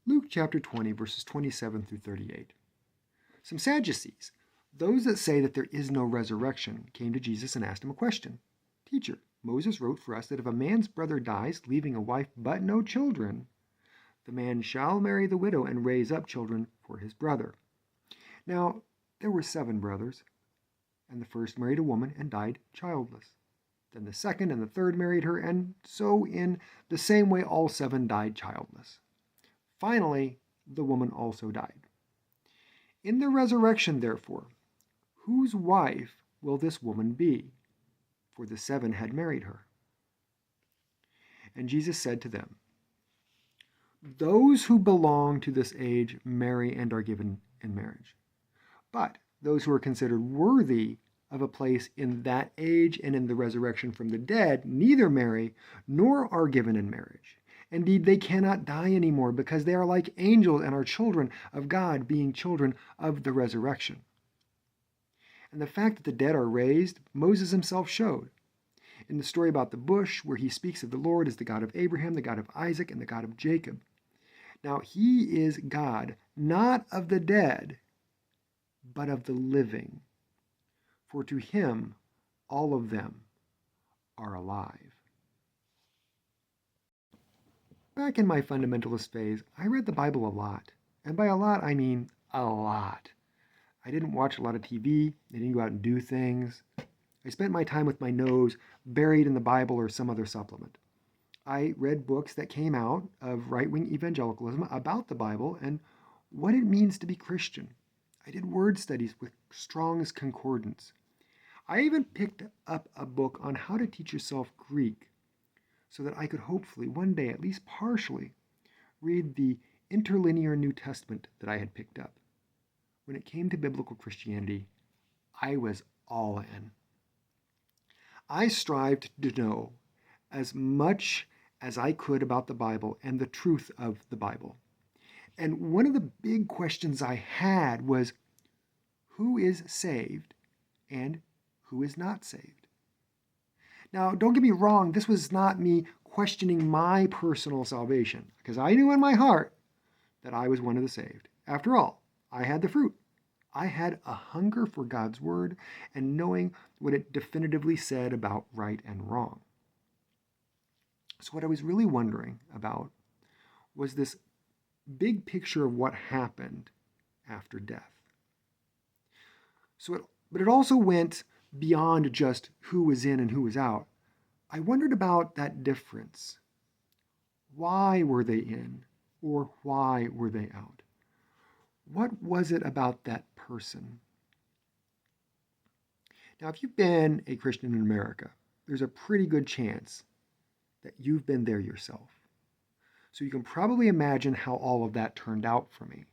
Luke chapter 20, verses 27 through 38. Some Sadducees, those that say that there is no resurrection, came to Jesus and asked him a question. Teacher, Moses wrote for us that if a man's brother dies, leaving a wife but no children, the man shall marry the widow and raise up children for his brother. Now, there were 7 brothers, and the first married a woman and died childless. Then the second and the third married her, and so in the same way all 7 died childless. Finally, the woman also died. In the resurrection, therefore, whose wife will this woman be? For the 7 had married her. And Jesus said to them, those who belong to this age marry and are given in marriage. But those who are considered worthy of a place in that age and in the resurrection from the dead neither marry nor are given in marriage. Indeed, they cannot die anymore because they are like angels and are children of God, being children of the resurrection. And the fact that the dead are raised, Moses himself showed. In the story about the bush, where he speaks of the Lord as the God of Abraham, the God of Isaac, and the God of Jacob. Now, he is God, not of the dead, but of the living. For to him, all of them are alive. Back in my fundamentalist phase, I read the Bible a lot. And by a lot, I mean a lot. I didn't watch a lot of TV. I didn't go out and do things. I spent my time with my nose buried in the Bible or some other supplement. I read books that came out of right-wing evangelicalism about the Bible and what it means to be Christian. I did word studies with Strong's Concordance. I even picked up a book on how to teach yourself Greek so that I could hopefully one day, at least partially, read the interlinear New Testament that I had picked up. When it came to biblical Christianity, I was all in. I strived to know as much as I could about the Bible and the truth of the Bible. And one of the big questions I had was, who is saved and who is not saved? Now, don't get me wrong, this was not me questioning my personal salvation, because I knew in my heart that I was one of the saved. After all, I had the fruit. I had a hunger for God's word and knowing what it definitively said about right and wrong. So what I was really wondering about was this big picture of what happened after death. But it also went beyond just who was in and who was out. I wondered about that difference. Why were they in or why were they out? What was it about that person? Now, if you've been a Christian in America, there's a pretty good chance that you've been there yourself. So you can probably imagine how all of that turned out for me.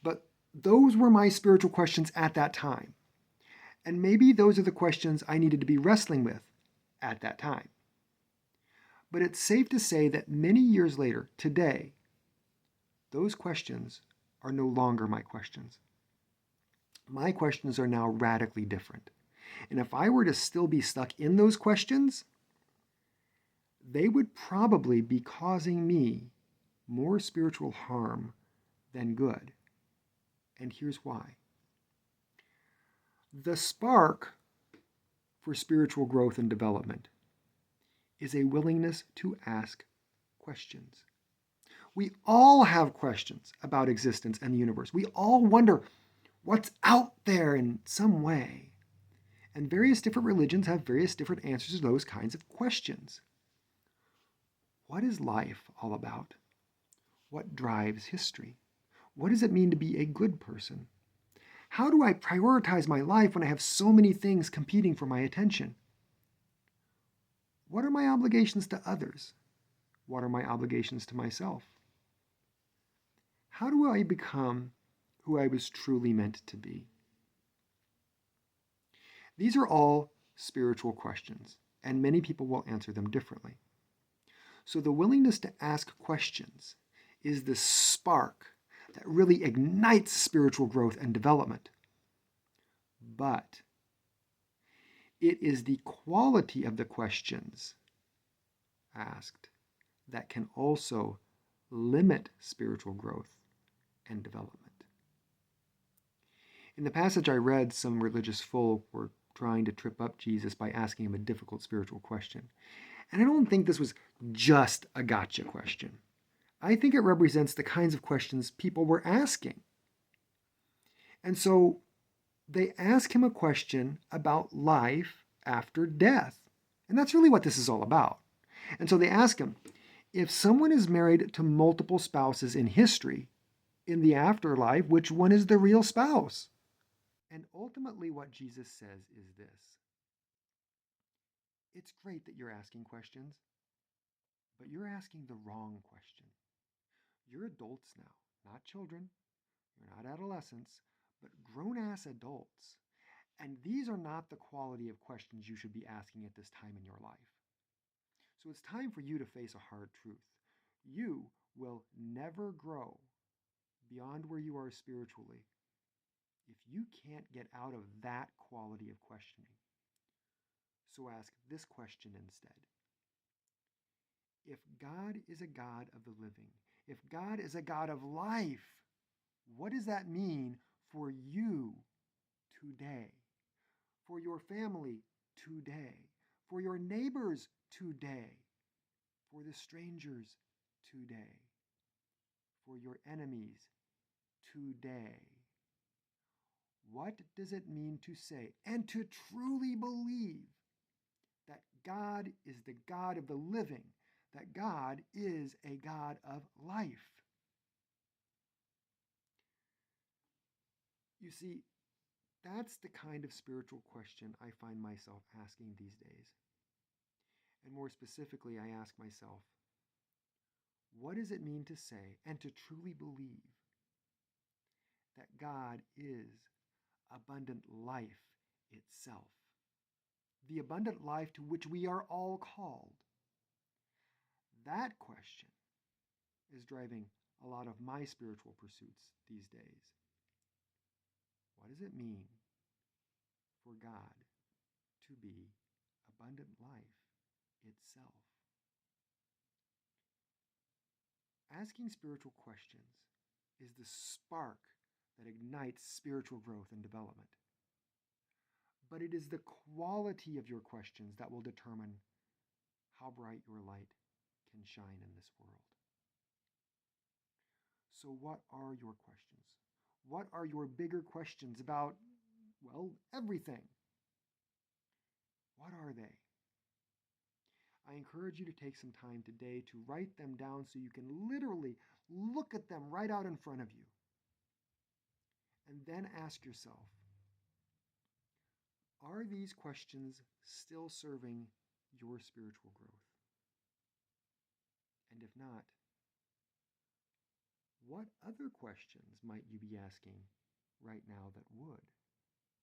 But those were my spiritual questions at that time. And maybe those are the questions I needed to be wrestling with at that time. But it's safe to say that many years later, today, those questions are no longer my questions. My questions are now radically different. And if I were to still be stuck in those questions, they would probably be causing me more spiritual harm than good. And here's why. The spark for spiritual growth and development is a willingness to ask questions. We all have questions about existence and the universe. We all wonder what's out there in some way. And various different religions have various different answers to those kinds of questions. What is life all about? What drives history? What does it mean to be a good person? How do I prioritize my life when I have so many things competing for my attention? What are my obligations to others? What are my obligations to myself? How do I become who I was truly meant to be? These are all spiritual questions, and many people will answer them differently. So the willingness to ask questions is the spark that really ignites spiritual growth and development. But it is the quality of the questions asked that can also limit spiritual growth and development. In the passage I read, some religious folk were trying to trip up Jesus by asking him a difficult spiritual question. And I don't think this was just a gotcha question. I think it represents the kinds of questions people were asking. And so they ask him a question about life after death. And that's really what this is all about. And so they ask him, if someone is married to multiple spouses in history, in the afterlife, which one is the real spouse? And ultimately, what Jesus says is this: it's great that you're asking questions, but you're asking the wrong question. You're adults now, not children, you're not adolescents, but grown ass adults. And these are not the quality of questions you should be asking at this time in your life. So it's time for you to face a hard truth. You will never grow beyond where you are spiritually if you can't get out of that quality of questioning. So ask this question instead. If God is a God of the living, if God is a God of life, what does that mean for you today? For your family today? For your neighbors today? For the strangers today? For your enemies today? What does it mean to say and to truly believe that God is the God of the living, that God is a God of life? You see, that's the kind of spiritual question I find myself asking these days. And more specifically, I ask myself, what does it mean to say and to truly believe that God is abundant life itself? The abundant life to which we are all called. That question is driving a lot of my spiritual pursuits these days. What does it mean for God to be abundant life itself? Asking spiritual questions is the spark that ignites spiritual growth and development. But it is the quality of your questions that will determine how bright your light can shine in this world. So, what are your questions? What are your bigger questions about, well, everything? What are they? I encourage you to take some time today to write them down so you can literally look at them right out in front of you. And then ask yourself, are these questions still serving your spiritual growth? And if not, what other questions might you be asking right now that would?